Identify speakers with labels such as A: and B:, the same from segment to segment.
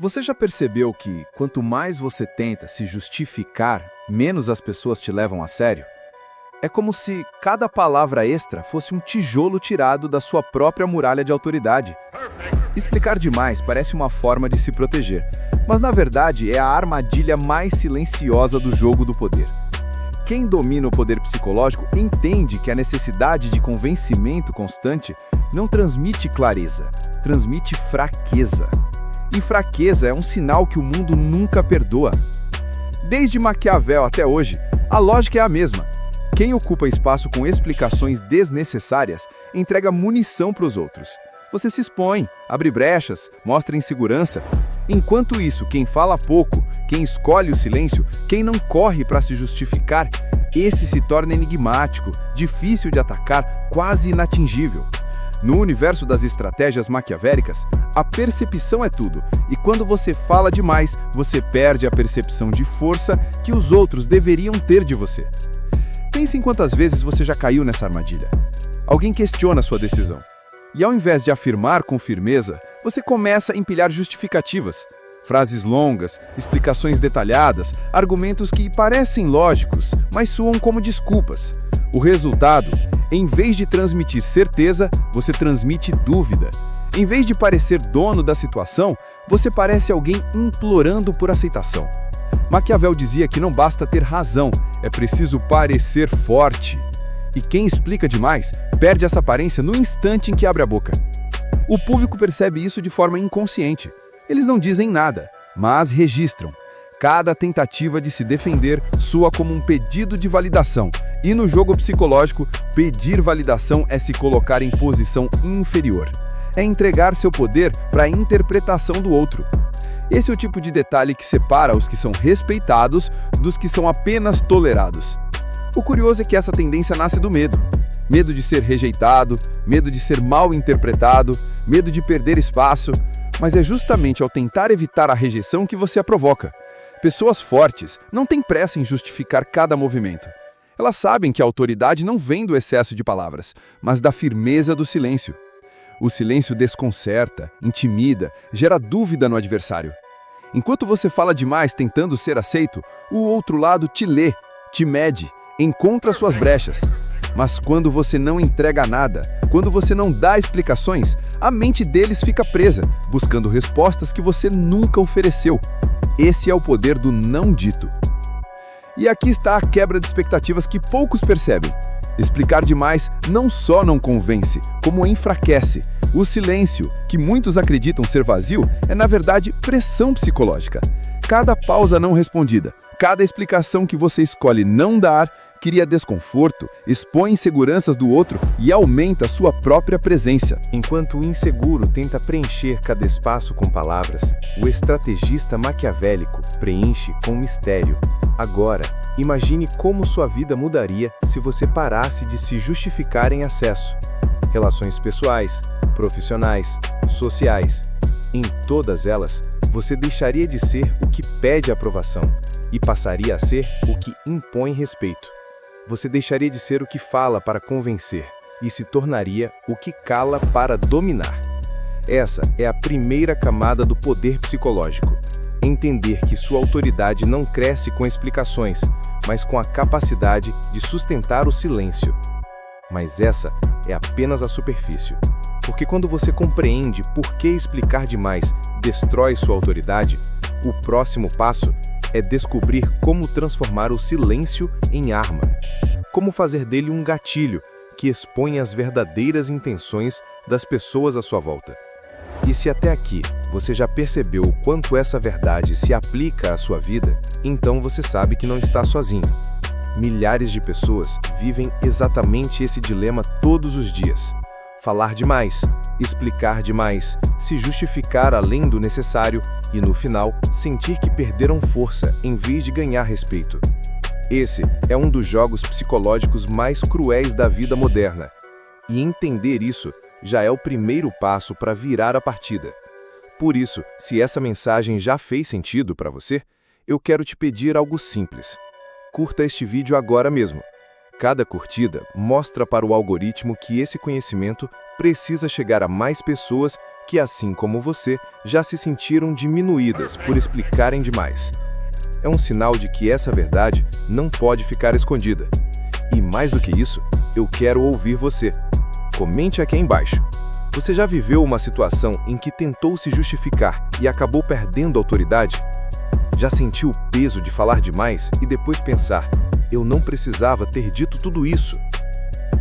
A: Você já percebeu que, quanto mais você tenta se justificar, menos as pessoas te levam a sério? É como se cada palavra extra fosse um tijolo tirado da sua própria muralha de autoridade. Explicar demais parece uma forma de se proteger, mas na verdade é a armadilha mais silenciosa do jogo do poder. Quem domina o poder psicológico entende que a necessidade de convencimento constante não transmite clareza, transmite fraqueza. E fraqueza é um sinal que o mundo nunca perdoa. Desde Maquiavel até hoje, a lógica é a mesma. Quem ocupa espaço com explicações desnecessárias entrega munição para os outros. Você se expõe, abre brechas, mostra insegurança. Enquanto isso, quem fala pouco, quem escolhe o silêncio, quem não corre para se justificar, esse se torna enigmático, difícil de atacar, quase inatingível. No universo das estratégias maquiavélicas, a percepção é tudo, e quando você fala demais, você perde a percepção de força que os outros deveriam ter de você. Pense em quantas vezes você já caiu nessa armadilha. Alguém questiona sua decisão. E ao invés de afirmar com firmeza, você começa a empilhar justificativas. Frases longas, explicações detalhadas, argumentos que parecem lógicos, mas soam como desculpas. O resultado, em vez de transmitir certeza, você transmite dúvida. Em vez de parecer dono da situação, você parece alguém implorando por aceitação. Maquiavel dizia que não basta ter razão, é preciso parecer forte. E quem explica demais, perde essa aparência no instante em que abre a boca. O público percebe isso de forma inconsciente. Eles não dizem nada, mas registram. Cada tentativa de se defender soa como um pedido de validação. E no jogo psicológico, pedir validação é se colocar em posição inferior. É entregar seu poder para a interpretação do outro. Esse é o tipo de detalhe que separa os que são respeitados dos que são apenas tolerados. O curioso é que essa tendência nasce do medo. Medo de ser rejeitado, medo de ser mal interpretado, medo de perder espaço. Mas é justamente ao tentar evitar a rejeição que você a provoca. Pessoas fortes não têm pressa em justificar cada movimento. Elas sabem que a autoridade não vem do excesso de palavras, mas da firmeza do silêncio. O silêncio desconcerta, intimida, gera dúvida no adversário. Enquanto você fala demais tentando ser aceito, o outro lado te lê, te mede, encontra suas brechas. Mas quando você não entrega nada, quando você não dá explicações, a mente deles fica presa, buscando respostas que você nunca ofereceu. Esse é o poder do não dito. E aqui está a quebra de expectativas que poucos percebem. Explicar demais não só não convence, como enfraquece. O silêncio, que muitos acreditam ser vazio, é na verdade pressão psicológica. Cada pausa não respondida, cada explicação que você escolhe não dar, cria desconforto, expõe inseguranças do outro e aumenta sua própria presença. Enquanto o inseguro tenta preencher cada espaço com palavras, o estrategista maquiavélico preenche com mistério. Agora, imagine como sua vida mudaria se você parasse de se justificar em excesso. Relações pessoais, profissionais, sociais. Em todas elas, você deixaria de ser o que pede aprovação e passaria a ser o que impõe respeito. Você deixaria de ser o que fala para convencer e se tornaria o que cala para dominar. Essa é a primeira camada do poder psicológico. Entender que sua autoridade não cresce com explicações, mas com a capacidade de sustentar o silêncio. Mas essa é apenas a superfície. Porque quando você compreende por que explicar demais destrói sua autoridade, o próximo passo é descobrir como transformar o silêncio em arma. Como fazer dele um gatilho que expõe as verdadeiras intenções das pessoas à sua volta. E se até aqui você já percebeu o quanto essa verdade se aplica à sua vida, então você sabe que não está sozinho. Milhares de pessoas vivem exatamente esse dilema todos os dias. Falar demais, explicar demais, se justificar além do necessário e, no final, sentir que perderam força em vez de ganhar respeito. Esse é um dos jogos psicológicos mais cruéis da vida moderna. E entender isso já é o primeiro passo para virar a partida. Por isso, se essa mensagem já fez sentido para você, eu quero te pedir algo simples. Curta este vídeo agora mesmo.
B: Cada curtida mostra para o algoritmo que esse conhecimento precisa chegar a mais pessoas que, assim como você, já se sentiram diminuídas por explicarem demais. É um sinal de que essa verdade não pode ficar escondida. E mais do que isso, eu quero ouvir você. Comente aqui embaixo. Você já viveu uma situação em que tentou se justificar e acabou perdendo autoridade? Já sentiu o peso de falar demais e depois pensar: eu não precisava ter dito tudo isso?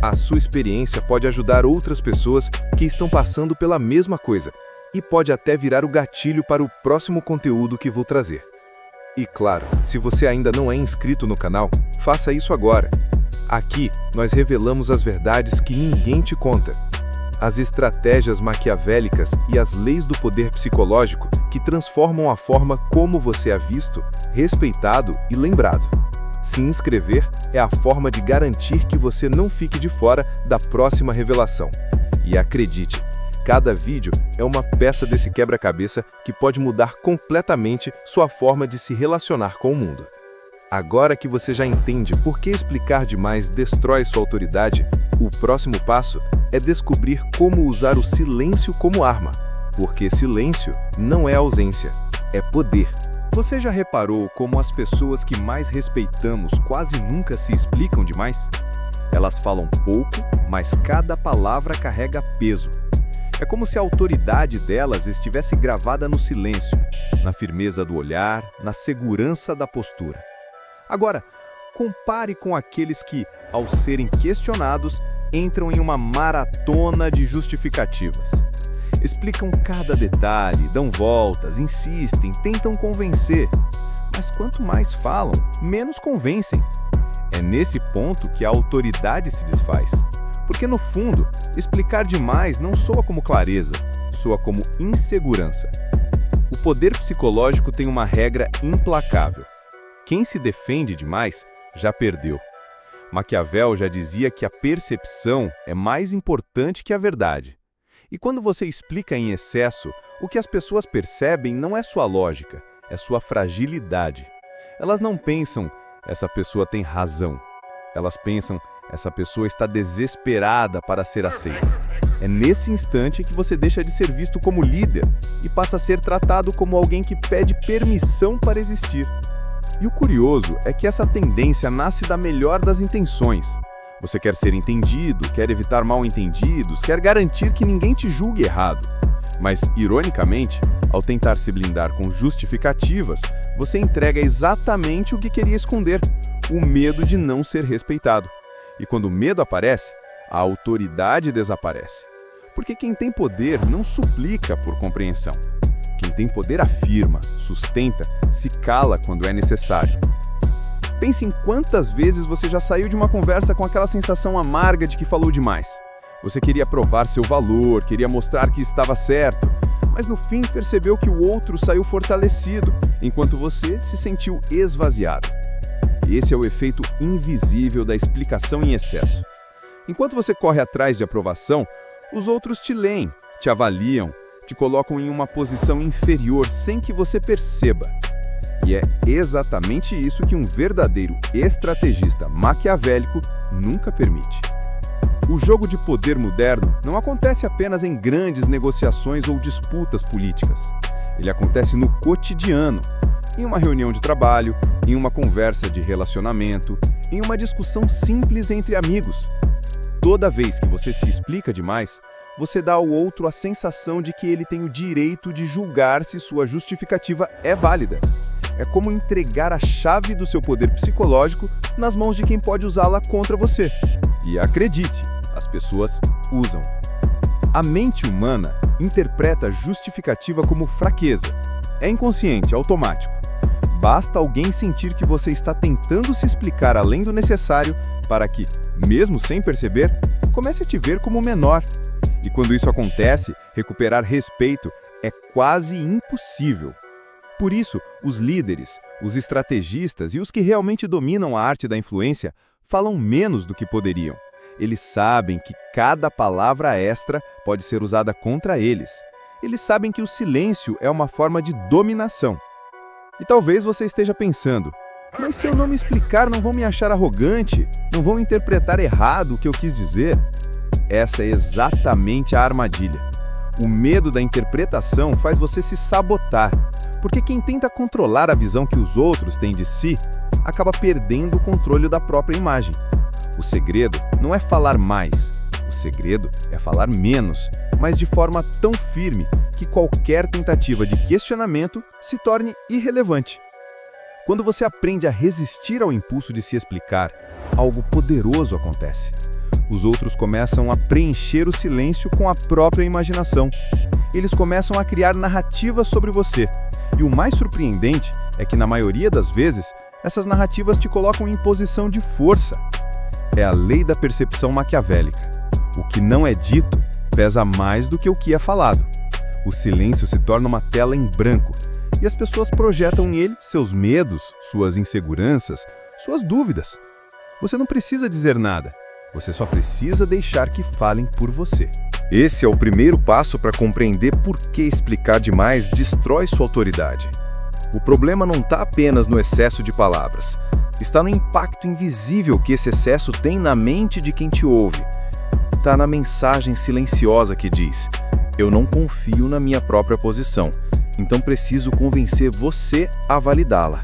B: A sua experiência pode ajudar outras pessoas que estão passando pela mesma coisa e pode até virar o gatilho para o próximo conteúdo que vou trazer. E claro, se você ainda não é inscrito no canal, faça isso agora. Aqui, nós revelamos as verdades que ninguém te conta. As estratégias maquiavélicas e as leis do poder psicológico que transformam a forma como você é visto, respeitado e lembrado. Se inscrever é a forma de garantir que você não fique de fora da próxima revelação. E acredite, cada vídeo é uma peça desse quebra-cabeça que pode mudar completamente sua forma de se relacionar com o mundo. Agora que você já entende por que explicar demais destrói sua autoridade, o próximo passo é descobrir como usar o silêncio como arma. Porque silêncio não é ausência, é poder.
A: Você já reparou como as pessoas que mais respeitamos quase nunca se explicam demais? Elas falam pouco, mas cada palavra carrega peso. É como se a autoridade delas estivesse gravada no silêncio, na firmeza do olhar, na segurança da postura. Agora, compare com aqueles que, ao serem questionados, entram em uma maratona de justificativas. Explicam cada detalhe, dão voltas, insistem, tentam convencer. Mas quanto mais falam, menos convencem. É nesse ponto que a autoridade se desfaz. Porque, no fundo, explicar demais não soa como clareza, soa como insegurança. O poder psicológico tem uma regra implacável. Quem se defende demais, já perdeu. Maquiavel já dizia que a percepção é mais importante que a verdade. E quando você explica em excesso, o que as pessoas percebem não é sua lógica, é sua fragilidade. Elas não pensam, essa pessoa tem razão. Elas pensam, essa pessoa está desesperada para ser aceita. É nesse instante que você deixa de ser visto como líder e passa a ser tratado como alguém que pede permissão para existir. E o curioso é que essa tendência nasce da melhor das intenções. Você quer ser entendido, quer evitar mal-entendidos, quer garantir que ninguém te julgue errado. Mas, ironicamente, ao tentar se blindar com justificativas, você entrega exatamente o que queria esconder, o medo de não ser respeitado. E quando o medo aparece, a autoridade desaparece. Porque quem tem poder não suplica por compreensão. Quem tem poder afirma, sustenta, se cala quando é necessário. Pense em quantas vezes você já saiu de uma conversa com aquela sensação amarga de que falou demais. Você queria provar seu valor, queria mostrar que estava certo, mas no fim percebeu que o outro saiu fortalecido, enquanto você se sentiu esvaziado. Esse é o efeito invisível da explicação em excesso. Enquanto você corre atrás de aprovação, os outros te leem, te avaliam, te colocam em uma posição inferior sem que você perceba. E é exatamente isso que um verdadeiro estrategista maquiavélico nunca permite. O jogo de poder moderno não acontece apenas em grandes negociações ou disputas políticas. Ele acontece no cotidiano, em uma reunião de trabalho, em uma conversa de relacionamento, em uma discussão simples entre amigos. Toda vez que você se explica demais, você dá ao outro a sensação de que ele tem o direito de julgar se sua justificativa é válida. É como entregar a chave do seu poder psicológico nas mãos de quem pode usá-la contra você. E acredite, as pessoas usam. A mente humana interpreta a justificativa como fraqueza. É inconsciente, automático. Basta alguém sentir que você está tentando se explicar além do necessário para que, mesmo sem perceber, comece a te ver como menor. E quando isso acontece, recuperar respeito é quase impossível. Por isso, os líderes, os estrategistas e os que realmente dominam a arte da influência falam menos do que poderiam. Eles sabem que cada palavra extra pode ser usada contra eles. Eles sabem que o silêncio é uma forma de dominação. E talvez você esteja pensando, Mas se eu não me explicar, não vão me achar arrogante? Não vão interpretar errado o que eu quis dizer? Essa é exatamente a armadilha. O medo da interpretação faz você se sabotar, porque quem tenta controlar a visão que os outros têm de si, acaba perdendo o controle da própria imagem. O segredo não é falar mais, o segredo é falar menos, mas de forma tão firme que qualquer tentativa de questionamento se torne irrelevante. Quando você aprende a resistir ao impulso de se explicar, algo poderoso acontece. Os outros começam a preencher o silêncio com a própria imaginação. Eles começam a criar narrativas sobre você. E o mais surpreendente é que, na maioria das vezes, essas narrativas te colocam em posição de força. É a lei da percepção maquiavélica. O que não é dito pesa mais do que o que é falado. O silêncio se torna uma tela em branco e as pessoas projetam nele seus medos, suas inseguranças, suas dúvidas. Você não precisa dizer nada. Você só precisa deixar que falem por você.
B: Esse é o primeiro passo para compreender por que explicar demais destrói sua autoridade. O problema não está apenas no excesso de palavras. Está no impacto invisível que esse excesso tem na mente de quem te ouve. Está na mensagem silenciosa que diz: eu não confio na minha própria posição, então preciso convencer você a validá-la.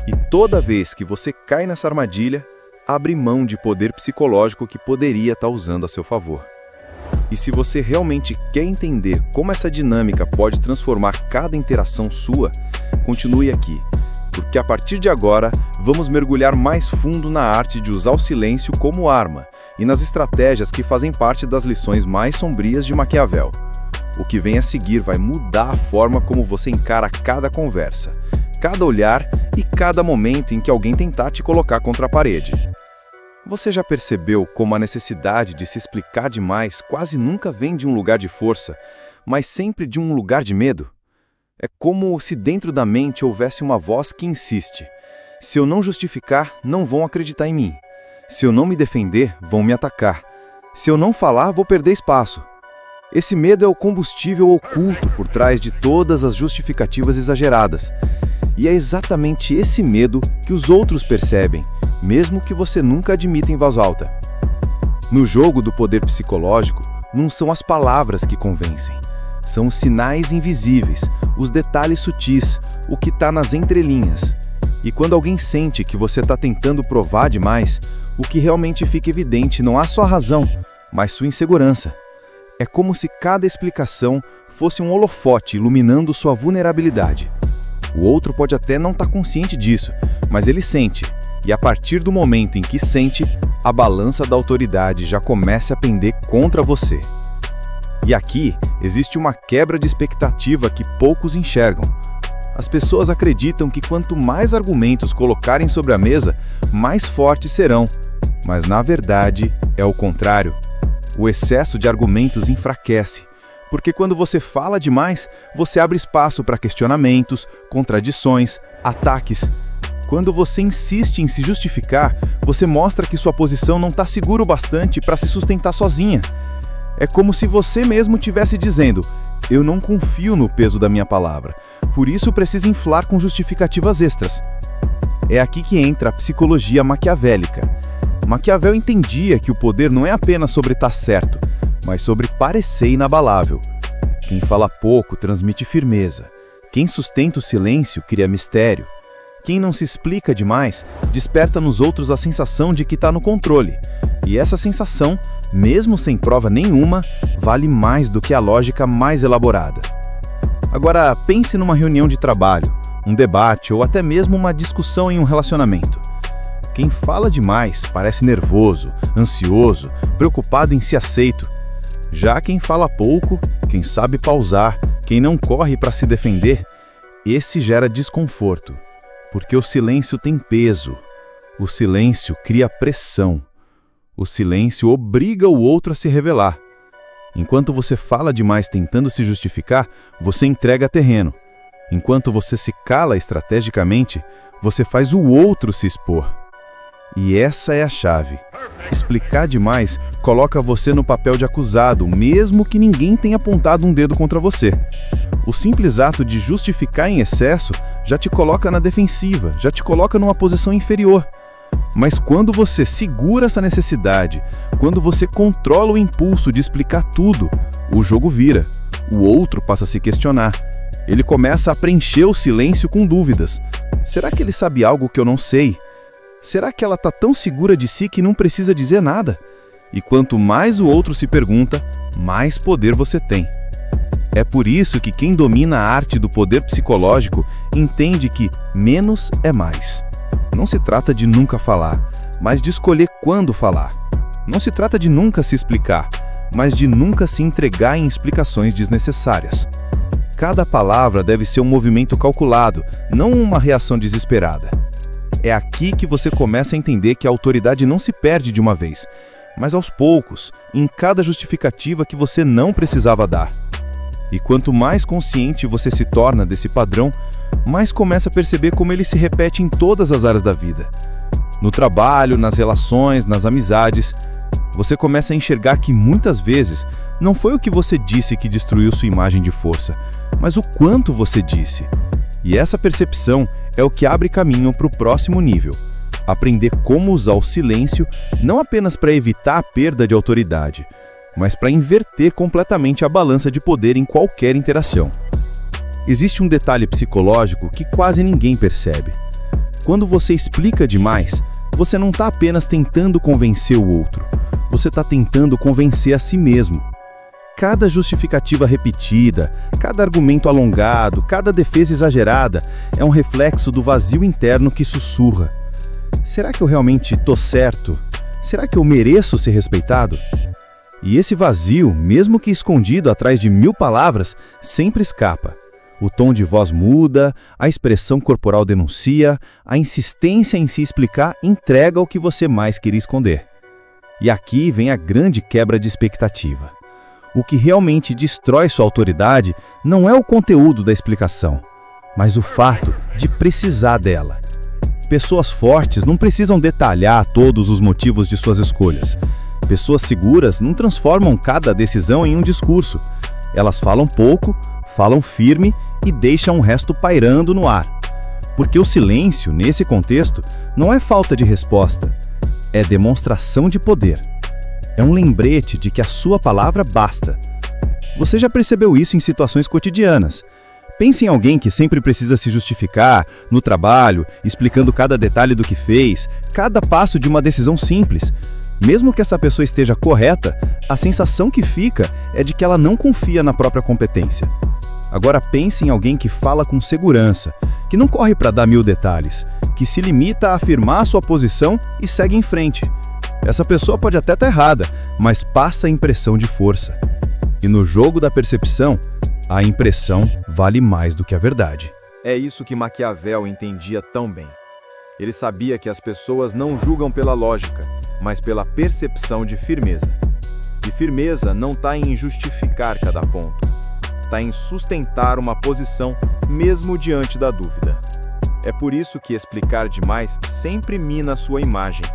B: E toda vez que você cai nessa armadilha, abre mão de poder psicológico que poderia estar usando a seu favor. E se você realmente quer entender como essa dinâmica pode transformar cada interação sua, continue aqui, porque a partir de agora vamos mergulhar mais fundo na arte de usar o silêncio como arma e nas estratégias que fazem parte das lições mais sombrias de Maquiavel. O que vem a seguir vai mudar a forma como você encara cada conversa, cada olhar e cada momento em que alguém tentar te colocar contra a parede. Você já percebeu como a necessidade de se explicar demais quase nunca vem de um lugar de força, mas sempre de um lugar de medo? É como se dentro da mente houvesse uma voz que insiste: se eu não justificar, não vão acreditar em mim. Se eu não me defender, vão me atacar. Se eu não falar, vou perder espaço. Esse medo é o combustível oculto por trás de todas as justificativas exageradas. E é exatamente esse medo que os outros percebem, mesmo que você nunca admita em voz alta. No jogo do poder psicológico, não são as palavras que convencem. São os sinais invisíveis, os detalhes sutis, o que está nas entrelinhas. E quando alguém sente que você está tentando provar demais, o que realmente fica evidente não há sua razão, mas sua insegurança. É como se cada explicação fosse um holofote iluminando sua vulnerabilidade. O outro pode até não estar consciente disso, mas ele sente. E a partir do momento em que sente, a balança da autoridade já começa a pender contra você. E aqui existe uma quebra de expectativa que poucos enxergam. As pessoas acreditam que quanto mais argumentos colocarem sobre a mesa, mais fortes serão. Mas na verdade é o contrário. O excesso de argumentos enfraquece. Porque quando você fala demais, você abre espaço para questionamentos, contradições, ataques. Quando você insiste em se justificar, você mostra que sua posição não está segura o bastante para se sustentar sozinha. É como se você mesmo estivesse dizendo: eu não confio no peso da minha palavra, por isso preciso inflar com justificativas extras. É aqui que entra a psicologia maquiavélica. Maquiavel entendia que o poder não é apenas sobre estar certo, mas sobre parecer inabalável. Quem fala pouco transmite firmeza. Quem sustenta o silêncio cria mistério. Quem não se explica demais desperta nos outros a sensação de que está no controle. E essa sensação, mesmo sem prova nenhuma, vale mais do que a lógica mais elaborada. Agora, pense numa reunião de trabalho, um debate ou até mesmo uma discussão em um relacionamento. Quem fala demais parece nervoso, ansioso, preocupado em ser aceito. Já quem fala pouco, quem sabe pausar, quem não corre para se defender, esse gera desconforto. Porque o silêncio tem peso. O silêncio cria pressão. O silêncio obriga o outro a se revelar. Enquanto você fala demais tentando se justificar, você entrega terreno. Enquanto você se cala estrategicamente, você faz o outro se expor. E essa é a chave. Explicar demais coloca você no papel de acusado, mesmo que ninguém tenha apontado um dedo contra você.
A: O simples ato de justificar em excesso já te coloca na defensiva, já te coloca numa posição inferior. Mas quando você segura essa necessidade, quando você controla o impulso de explicar tudo, o jogo vira. O outro passa a se questionar. Ele começa a preencher o silêncio com dúvidas. Será que ele sabe algo que eu não sei? Será que ela está tão segura de si que não precisa dizer nada? E quanto mais o outro se pergunta, mais poder você tem. É por isso que quem domina a arte do poder psicológico entende que menos é mais. Não se trata de nunca falar, mas de escolher quando falar. Não se trata de nunca se explicar, mas de nunca se entregar em explicações desnecessárias. Cada palavra deve ser um movimento calculado, não uma reação desesperada. É aqui que você começa a entender que a autoridade não se perde de uma vez, mas aos poucos, em cada justificativa que você não precisava dar. E quanto mais consciente você se torna desse padrão, mais começa a perceber como ele se repete em todas as áreas da vida. No trabalho, nas relações, nas amizades, você começa a enxergar que muitas vezes não foi o que você disse que destruiu sua imagem de força, mas o quanto você disse. E essa percepção é o que abre caminho para o próximo nível. Aprender como usar o silêncio não apenas para evitar a perda de autoridade, mas para inverter completamente a balança de poder em qualquer interação. Existe um detalhe psicológico que quase ninguém percebe. Quando você explica demais, você não está apenas tentando convencer o outro, você está tentando convencer a si mesmo. Cada justificativa repetida, cada argumento alongado, cada defesa exagerada é um reflexo do vazio interno que sussurra. Será que eu realmente estou certo? Será que eu mereço ser respeitado? E esse vazio, mesmo que escondido atrás de 1000 palavras, sempre escapa. O tom de voz muda, a expressão corporal denuncia, a insistência em se explicar entrega o que você mais queria esconder. E aqui vem a grande quebra de expectativa. O que realmente destrói sua autoridade não é o conteúdo da explicação, mas o fato de precisar dela. Pessoas fortes não precisam detalhar todos os motivos de suas escolhas. Pessoas seguras não transformam cada decisão em um discurso. Elas falam pouco, falam firme e deixam o resto pairando no ar. Porque o silêncio, nesse contexto, não é falta de resposta, é demonstração de poder. É um lembrete de que a sua palavra basta. Você já percebeu isso em situações cotidianas. Pense em alguém que sempre precisa se justificar, no trabalho, explicando cada detalhe do que fez, cada passo de uma decisão simples. Mesmo que essa pessoa esteja correta, a sensação que fica é de que ela não confia na própria competência. Agora pense em alguém que fala com segurança, que não corre para dar 1000 detalhes, que se limita a afirmar sua posição e segue em frente. Essa pessoa pode até estar errada, mas passa a impressão de força. E no jogo da percepção, a impressão vale mais do que a verdade.
B: É isso que Maquiavel entendia tão bem. Ele sabia que as pessoas não julgam pela lógica, mas pela percepção de firmeza. E firmeza não está em justificar cada ponto, está em sustentar uma posição mesmo diante da dúvida. É por isso que explicar demais sempre mina sua imagem,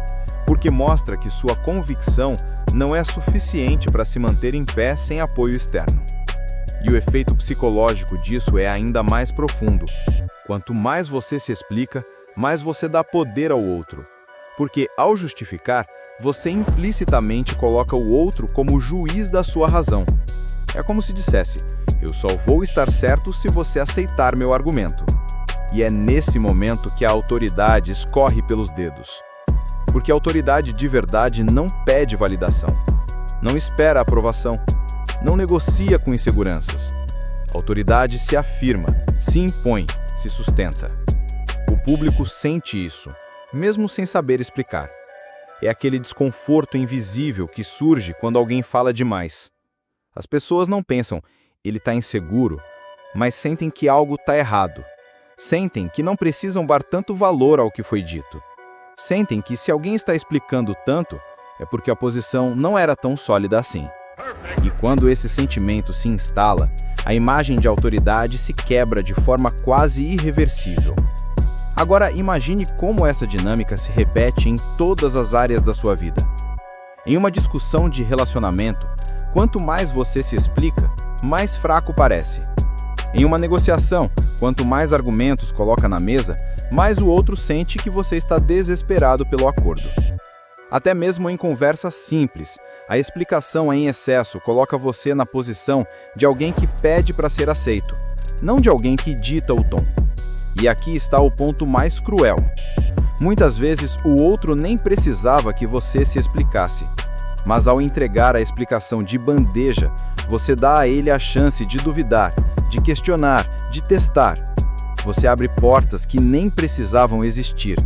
B: porque mostra que sua convicção não é suficiente para se manter em pé sem apoio externo. E o efeito psicológico disso é ainda mais profundo. Quanto mais você se explica, mais você dá poder ao outro. Porque, ao justificar, você implicitamente coloca o outro como juiz da sua razão. É como se dissesse, eu só vou estar certo se você aceitar meu argumento. E é nesse momento que a autoridade escorre pelos dedos. Porque a autoridade de verdade não pede validação, não espera aprovação, não negocia com inseguranças. A autoridade se afirma, se impõe, se sustenta. O público sente isso, mesmo sem saber explicar. É aquele desconforto invisível que surge quando alguém fala demais. As pessoas não pensam, ele está inseguro, mas sentem que algo está errado. Sentem que não precisam dar tanto valor ao que foi dito. Sentem que se alguém está explicando tanto, é porque a posição não era tão sólida assim. E quando esse sentimento se instala, a imagem de autoridade se quebra de forma quase irreversível. Agora imagine como essa dinâmica se repete em todas as áreas da sua vida. Em uma discussão de relacionamento, quanto mais você se explica, mais fraco parece.
A: Em uma negociação, quanto mais argumentos coloca na mesa, mais o outro sente que você está desesperado pelo acordo. Até mesmo em conversas simples, a explicação em excesso coloca você na posição de alguém que pede para ser aceito, não de alguém que dita o tom. E aqui está o ponto mais cruel. Muitas vezes o outro nem precisava que você se explicasse, mas ao entregar a explicação de bandeja, você dá a ele a chance de duvidar, de questionar, de testar. Você abre portas que nem precisavam existir.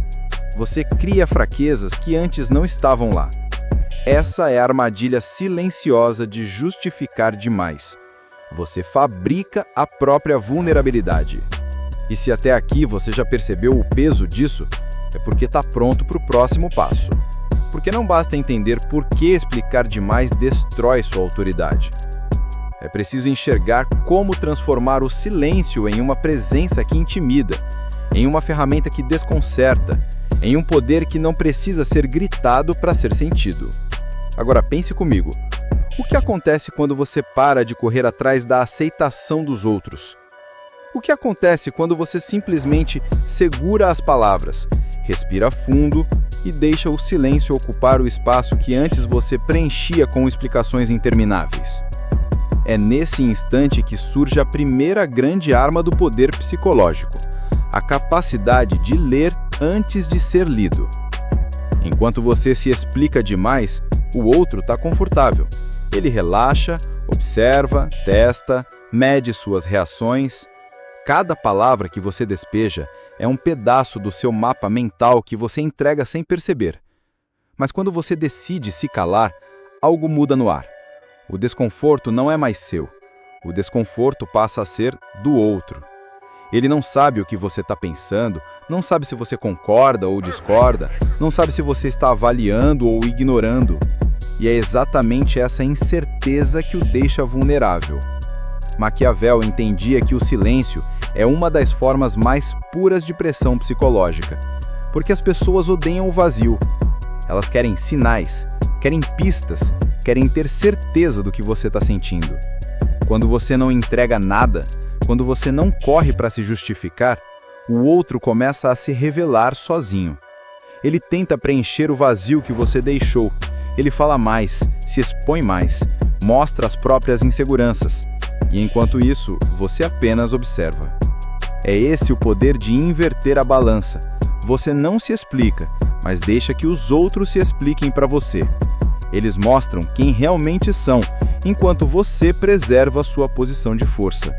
A: Você cria fraquezas que antes não estavam lá. Essa é a armadilha silenciosa de justificar demais. Você fabrica a própria vulnerabilidade. E se até aqui você já percebeu o peso disso, é porque está pronto para o próximo passo. Porque não basta entender por que explicar demais destrói sua autoridade. É preciso enxergar como transformar o silêncio em uma presença que intimida, em uma ferramenta que desconcerta, em um poder que não precisa ser gritado para ser sentido. Agora pense comigo, o que acontece quando você para de correr atrás da aceitação dos outros? O que acontece quando você simplesmente segura as palavras, respira fundo e deixa o silêncio ocupar o espaço que antes você preenchia com explicações intermináveis? É nesse instante que surge a primeira grande arma do poder psicológico, a capacidade de ler antes de ser lido. Enquanto você se explica demais, o outro está confortável. Ele relaxa, observa, testa, mede suas reações. Cada palavra que você despeja é um pedaço do seu mapa mental que você entrega sem perceber. Mas quando você decide se calar, algo muda no ar. O desconforto não é mais seu. O desconforto passa a ser do outro. Ele não sabe o que você está pensando, não sabe se você concorda ou discorda, não sabe se você está avaliando ou ignorando. E é exatamente essa incerteza que o deixa vulnerável. Maquiavel entendia que o silêncio é uma das formas mais puras de pressão psicológica, porque as pessoas odeiam o vazio. Elas querem sinais, querem pistas, querem ter certeza do que você está sentindo. Quando você não entrega nada, quando você não corre para se justificar, o outro começa a se revelar sozinho. Ele tenta preencher o vazio que você deixou. Ele fala mais, se expõe mais, mostra as próprias inseguranças. E enquanto isso, você apenas observa. É esse o poder de inverter a balança. Você não se explica, mas deixa que os outros se expliquem para você. Eles mostram quem realmente são, enquanto você preserva a sua posição de força.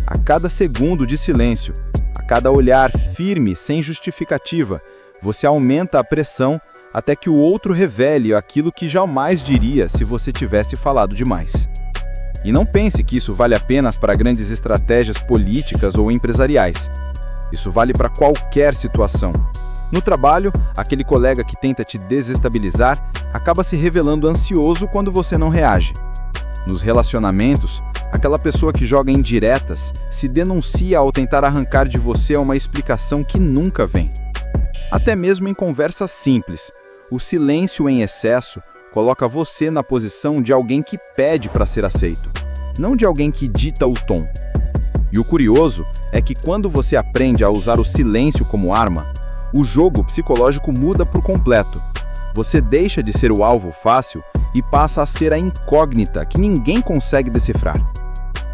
A: A cada segundo de silêncio, a cada olhar firme sem justificativa, você aumenta a pressão até que o outro revele aquilo que jamais diria se você tivesse falado demais. E não pense que isso vale apenas para grandes estratégias políticas ou empresariais. Isso vale para qualquer situação. No trabalho, aquele colega que tenta te desestabilizar acaba se revelando ansioso quando você não reage. Nos relacionamentos, aquela pessoa que joga indiretas se denuncia ao tentar arrancar de você uma explicação que nunca vem. Até mesmo em conversas simples, o silêncio em excesso coloca você na posição de alguém que pede para ser aceito, não de alguém que dita o tom. E o curioso é que quando você aprende a usar o silêncio como arma, o jogo psicológico muda por completo. Você deixa de ser o alvo fácil e passa a ser a incógnita que ninguém consegue decifrar.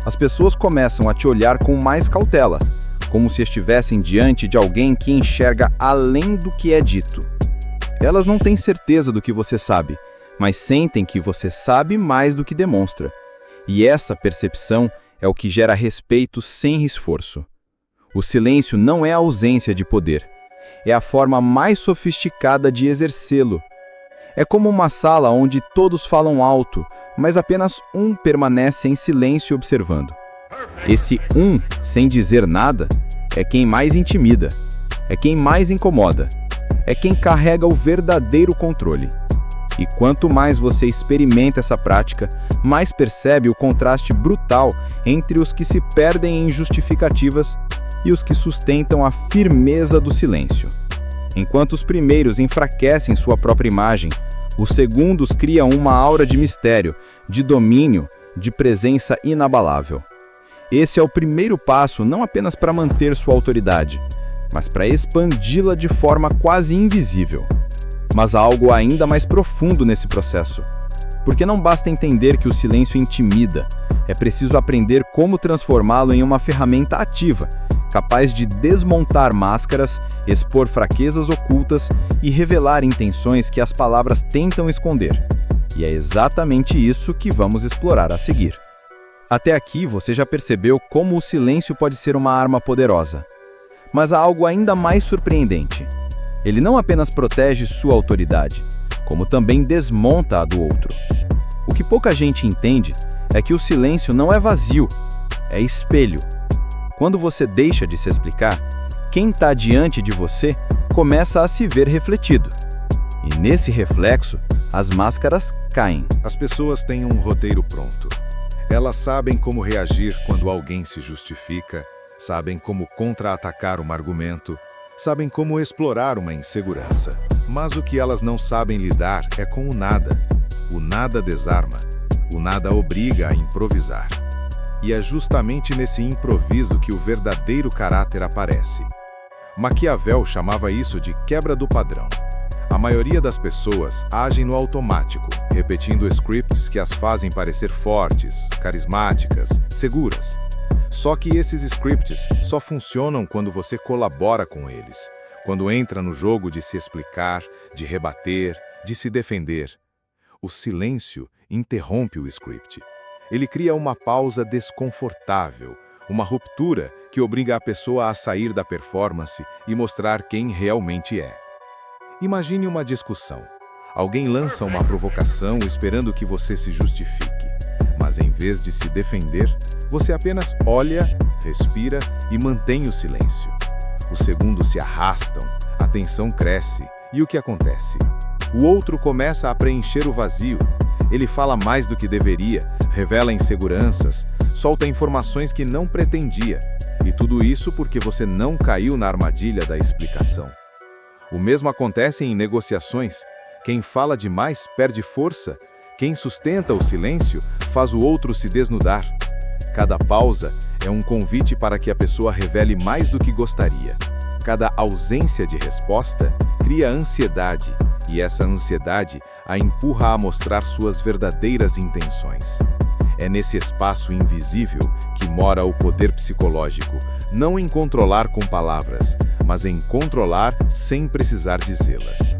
A: As pessoas começam a te olhar com mais cautela, como se estivessem diante de alguém que enxerga além do que é dito. Elas não têm certeza do que você sabe, mas sentem que você sabe mais do que demonstra. E essa percepção é o que gera respeito sem esforço. O silêncio não é a ausência de poder. É a forma mais sofisticada de exercê-lo. É como uma sala onde todos falam alto, mas apenas um permanece em silêncio observando. Esse um, sem dizer nada, é quem mais intimida, é quem mais incomoda, é quem carrega o verdadeiro controle. E quanto mais você experimenta essa prática, mais percebe o contraste brutal entre os que se perdem em justificativas e os que sustentam a firmeza do silêncio. Enquanto os primeiros enfraquecem sua própria imagem, os segundos criam uma aura de mistério, de domínio, de presença inabalável. Esse é o primeiro passo não apenas para manter sua autoridade, mas para expandi-la de forma quase invisível. Mas há algo ainda mais profundo nesse processo. Porque não basta entender que o silêncio intimida, é preciso aprender como transformá-lo em uma ferramenta ativa, capaz de desmontar máscaras, expor fraquezas ocultas e revelar intenções que as palavras tentam esconder. E é exatamente isso que vamos explorar a seguir. Até aqui você já percebeu como o silêncio pode ser uma arma poderosa. Mas há algo ainda mais surpreendente. Ele não apenas protege sua autoridade, como também desmonta a do outro. O que pouca gente entende é que o silêncio não é vazio, é espelho. Quando você deixa de se explicar, quem está diante de você começa a se ver refletido. E nesse reflexo, as máscaras caem.
B: As pessoas têm um roteiro pronto. Elas sabem como reagir quando alguém se justifica, sabem como contra-atacar um argumento, sabem como explorar uma insegurança. Mas o que elas não sabem lidar é com o nada. O nada desarma. O nada obriga a improvisar. E é justamente nesse improviso que o verdadeiro caráter aparece. Maquiavel chamava isso de quebra do padrão. A maioria das pessoas agem no automático, repetindo scripts que as fazem parecer fortes, carismáticas, seguras. Só que esses scripts só funcionam quando você colabora com eles, quando entra no jogo de se explicar, de rebater, de se defender. O silêncio interrompe o script. Ele cria uma pausa desconfortável, uma ruptura que obriga a pessoa a sair da performance e mostrar quem realmente é. Imagine uma discussão. Alguém lança uma provocação esperando que você se justifique. Mas em vez de se defender, você apenas olha, respira e mantém o silêncio. Os segundos se arrastam, a tensão cresce e o que acontece? O outro começa a preencher o vazio. Ele fala mais do que deveria, revela inseguranças, solta informações que não pretendia. E tudo isso porque você não caiu na armadilha da explicação. O mesmo acontece em negociações. Quem fala demais perde força. Quem sustenta o silêncio faz o outro se desnudar. Cada pausa é um convite para que a pessoa revele mais do que gostaria. Cada ausência de resposta cria ansiedade, e essa ansiedade a empurra a mostrar suas verdadeiras intenções. É nesse espaço invisível que mora o poder psicológico, não em controlar com palavras, mas em controlar sem precisar dizê-las.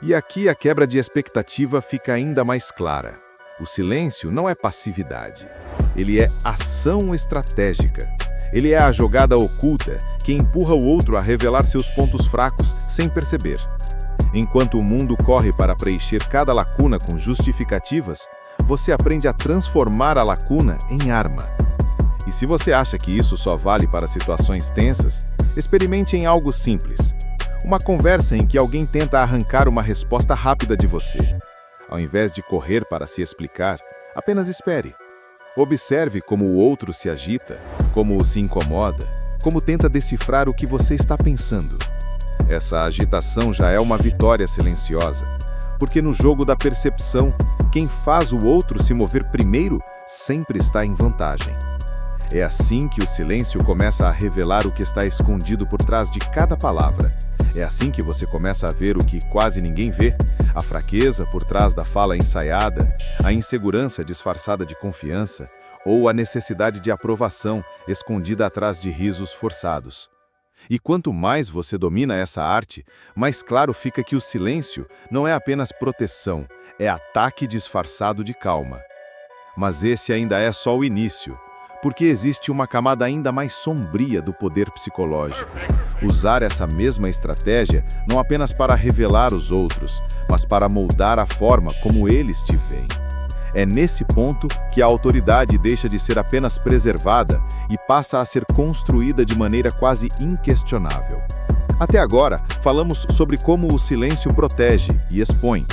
B: E aqui a quebra de expectativa fica ainda mais clara. O silêncio não é passividade. Ele é ação estratégica. Ele é a jogada oculta que empurra o outro a revelar seus pontos fracos sem perceber. Enquanto o mundo corre para preencher cada lacuna com justificativas, você aprende a transformar a lacuna em arma. E se você acha que isso só vale para situações tensas, experimente em algo simples. Uma conversa em que alguém tenta arrancar uma resposta rápida de você. Ao invés de correr para se explicar, apenas espere. Observe como o outro se agita, como se incomoda, como tenta decifrar o que você está pensando. Essa agitação já é uma vitória silenciosa, porque no jogo da percepção, quem faz o outro se mover primeiro sempre está em vantagem. É assim que o silêncio começa a revelar o que está escondido por trás de cada palavra. É assim que você começa a ver o que quase ninguém vê, a fraqueza por trás da fala ensaiada, a insegurança disfarçada de confiança, ou a necessidade de aprovação escondida atrás de risos forçados. E quanto mais você domina essa arte, mais claro fica que o silêncio não é apenas proteção, é ataque disfarçado de calma. Mas esse ainda é só o início, porque existe uma camada ainda mais sombria do poder psicológico. Usar essa mesma estratégia não apenas para revelar os outros, mas para moldar a forma como eles te veem. É nesse ponto que a autoridade deixa de ser apenas preservada e passa a ser construída de maneira quase inquestionável. Até agora, falamos sobre como o silêncio protege e expõe,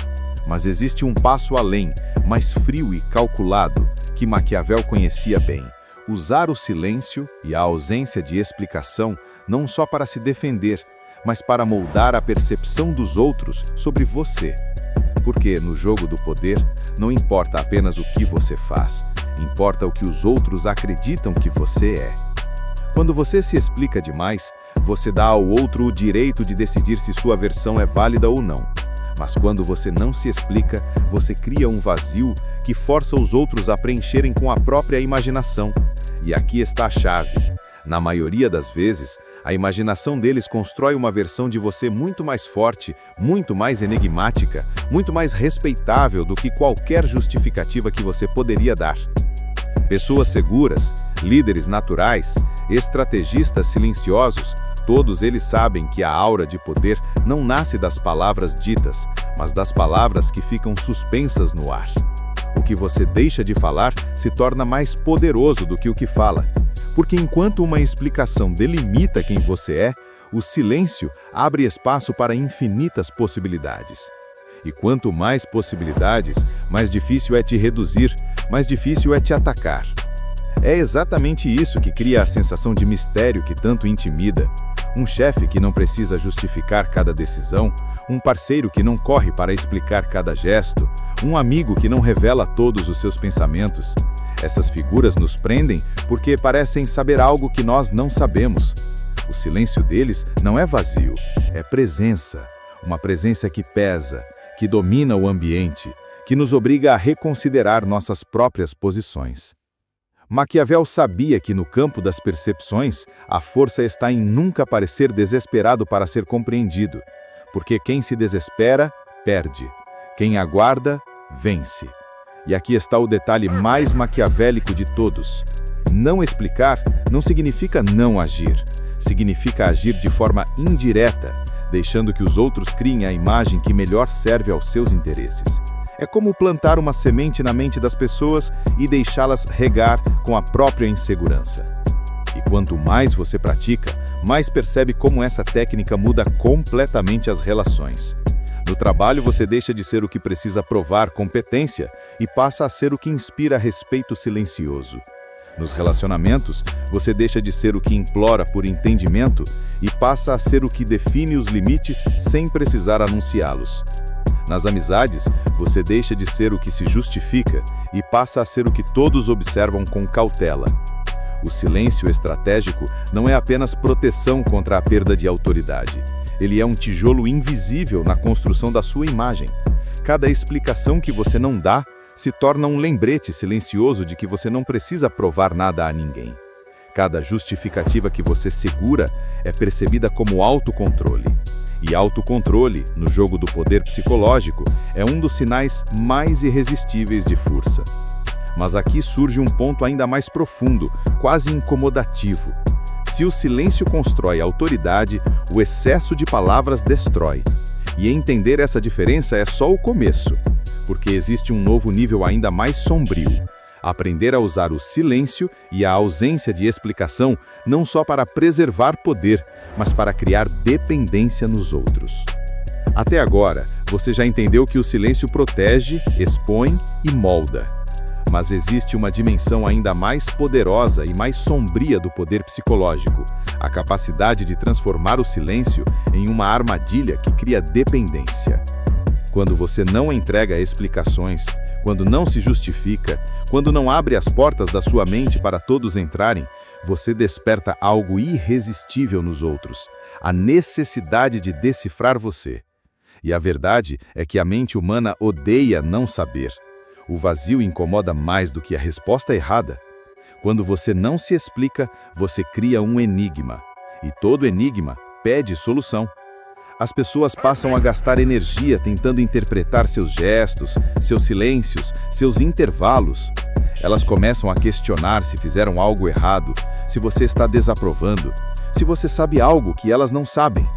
B: mas existe um passo além, mais frio e calculado, que Maquiavel conhecia bem. Usar o silêncio e a ausência de explicação não só para se defender, mas para moldar a percepção dos outros sobre você. Porque no jogo do poder, não importa apenas o que você faz,
A: importa o que os outros acreditam que você é. Quando você se explica demais, você dá ao outro o direito de decidir se sua versão é válida ou não. Mas quando você não se explica, você cria um vazio que força os outros a preencherem com a própria imaginação. E aqui está a chave. Na maioria das vezes, a imaginação deles constrói uma versão de você muito mais forte, muito mais enigmática, muito mais respeitável do que qualquer justificativa que você poderia dar. Pessoas seguras, líderes naturais, estrategistas silenciosos, todos eles sabem que a aura de poder não nasce das palavras ditas, mas das palavras que ficam suspensas no ar. O que você deixa de falar se torna mais poderoso do que o que fala. Porque enquanto uma explicação delimita quem você é, o silêncio abre espaço para infinitas possibilidades. E quanto mais possibilidades, mais difícil é te reduzir, mais difícil é te atacar. É exatamente isso que cria a sensação de mistério que tanto intimida. Um chefe que não precisa justificar cada decisão, um parceiro que não corre para explicar cada gesto, um amigo que não revela todos os seus pensamentos. Essas figuras nos prendem porque parecem saber algo que nós não sabemos. O silêncio deles não é vazio, é presença. Uma presença que pesa, que domina o ambiente, que nos obriga a reconsiderar nossas próprias posições. Maquiavel sabia que no campo das percepções, a força está em nunca parecer desesperado para ser compreendido, porque quem se desespera, perde. Quem aguarda, vence. E aqui está o detalhe mais maquiavélico de todos. Não explicar não significa não agir. Significa agir de forma indireta, deixando que os outros criem a imagem que melhor serve aos seus interesses. É como plantar uma semente na mente das pessoas e deixá-las regar com a própria insegurança. E quanto mais você pratica, mais percebe como essa técnica muda completamente as relações. No trabalho, você deixa de ser o que precisa provar competência e passa a ser o que inspira respeito silencioso. Nos relacionamentos, você deixa de ser o que implora por entendimento e passa a ser o que define os limites sem precisar anunciá-los. Nas amizades, você deixa de ser o que se justifica e passa a ser o que todos observam com cautela. O silêncio estratégico não é apenas proteção contra a perda de autoridade. Ele é um tijolo invisível na construção da sua imagem. Cada explicação que você não dá se torna um lembrete silencioso de que você não precisa provar nada a ninguém. Cada justificativa que você segura é percebida como autocontrole. E autocontrole, no jogo do poder psicológico, é um dos sinais mais irresistíveis de força. Mas aqui surge um ponto ainda mais profundo, quase incomodativo. Se o silêncio constrói autoridade, o excesso de palavras destrói. E entender essa diferença é só o começo, porque existe um novo nível ainda mais sombrio. Aprender a usar o silêncio e a ausência de explicação não só para preservar poder, mas para criar dependência nos outros. Até agora, você já entendeu que o silêncio protege, expõe e molda. Mas existe uma dimensão ainda mais poderosa e mais sombria do poder psicológico, a capacidade de transformar o silêncio em uma armadilha que cria dependência. Quando você não entrega explicações, quando não se justifica, quando não abre as portas da sua mente para todos entrarem, você desperta algo irresistível nos outros, a necessidade de decifrar você. E a verdade é que a mente humana odeia não saber. O vazio incomoda mais do que a resposta errada. Quando você não se explica, você cria um enigma. E todo enigma pede solução. As pessoas passam a gastar energia tentando interpretar seus gestos, seus silêncios, seus intervalos. Elas começam a questionar se fizeram algo errado, se você está desaprovando, se você sabe algo que elas não sabem.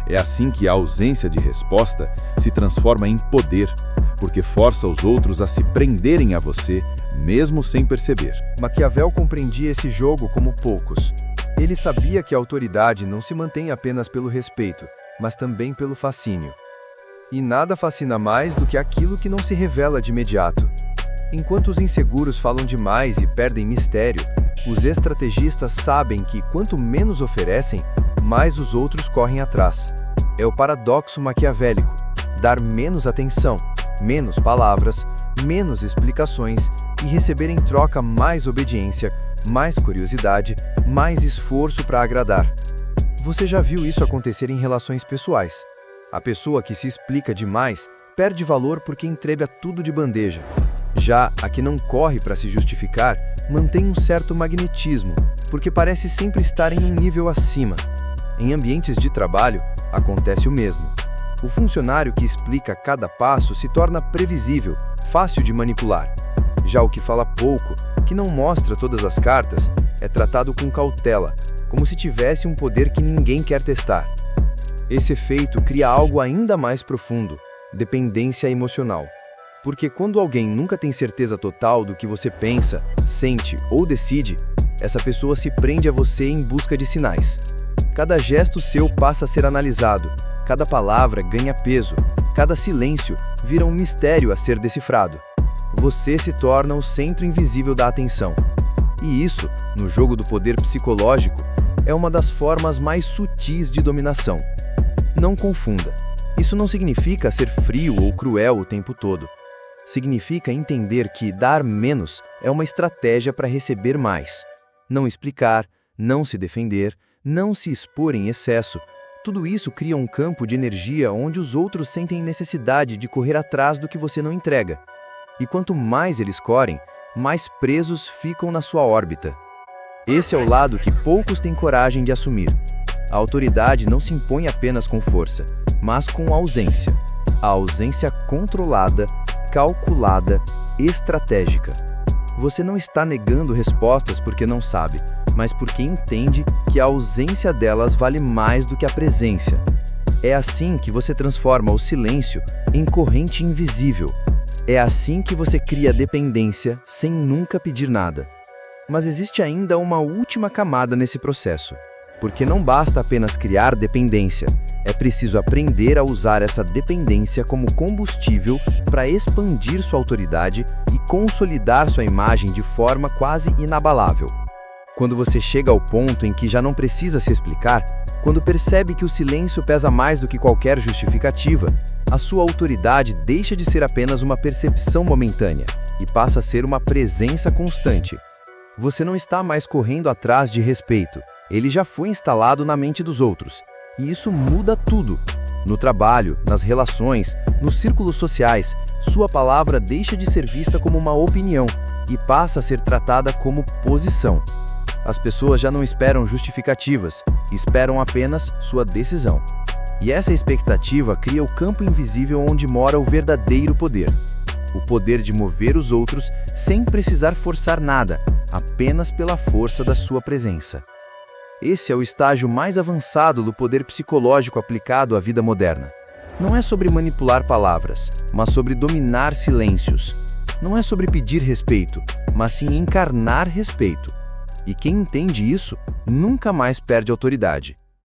A: É assim que a ausência de resposta se transforma em poder, porque força os outros a se prenderem a você, mesmo sem perceber.
C: Maquiavel compreendia esse jogo como poucos. Ele sabia que a autoridade não se mantém apenas pelo respeito, mas também pelo fascínio. E nada fascina mais do que aquilo que não se revela de imediato. Enquanto os inseguros falam demais e perdem mistério, os estrategistas sabem que quanto menos oferecem, mais os outros correm atrás. É o paradoxo maquiavélico: dar menos atenção, menos palavras, menos explicações e receber em troca mais obediência, mais curiosidade, mais esforço para agradar. Você já viu isso acontecer em relações pessoais. A pessoa que se explica demais perde valor porque entrega tudo de bandeja. Já a que não corre para se justificar mantém um certo magnetismo, porque parece sempre estar em um nível acima. Em ambientes de trabalho, acontece o mesmo. O funcionário que explica cada passo se torna previsível, fácil de manipular. Já o que fala pouco, que não mostra todas as cartas, é tratado com cautela, como se tivesse um poder que ninguém quer testar. Esse efeito cria algo ainda mais profundo: dependência emocional. Porque quando alguém nunca tem certeza total do que você pensa, sente ou decide, essa pessoa se prende a você em busca de sinais. Cada gesto seu passa a ser analisado, cada palavra ganha peso, cada silêncio vira um mistério a ser decifrado. Você se torna o centro invisível da atenção. E isso, no jogo do poder psicológico, é uma das formas mais sutis de dominação. Não confunda. Isso não significa ser frio ou cruel o tempo todo. Significa entender que dar menos é uma estratégia para receber mais. Não explicar, não se defender, não se expor em excesso. Tudo isso cria um campo de energia onde os outros sentem necessidade de correr atrás do que você não entrega. E quanto mais eles correm, mais presos ficam na sua órbita. Esse é o lado que poucos têm coragem de assumir. A autoridade não se impõe apenas com força, mas com ausência. A ausência controlada, calculada, estratégica. Você não está negando respostas porque não sabe, mas porque entende que a ausência delas vale mais do que a presença. É assim que você transforma o silêncio em corrente invisível. É assim que você cria dependência sem nunca pedir nada. Mas existe ainda uma última camada nesse processo. Porque não basta apenas criar dependência, é preciso aprender a usar essa dependência como combustível para expandir sua autoridade e consolidar sua imagem de forma quase inabalável. Quando você chega ao ponto em que já não precisa se explicar, quando percebe que o silêncio pesa mais do que qualquer justificativa, a sua autoridade deixa de ser apenas uma percepção momentânea e passa a ser uma presença constante. Você não está mais correndo atrás de respeito. Ele já foi instalado na mente dos outros. E isso muda tudo. No trabalho, nas relações, nos círculos sociais, sua palavra deixa de ser vista como uma opinião e passa a ser tratada como posição. As pessoas já não esperam justificativas, esperam apenas sua decisão. E essa expectativa cria o campo invisível onde mora o verdadeiro poder. O poder de mover os outros sem precisar forçar nada, apenas pela força da sua presença. Esse é o estágio mais avançado do poder psicológico aplicado à vida moderna. Não é sobre manipular palavras, mas sobre dominar silêncios. Não é sobre pedir respeito, mas sim encarnar respeito. E quem entende isso, nunca mais perde autoridade.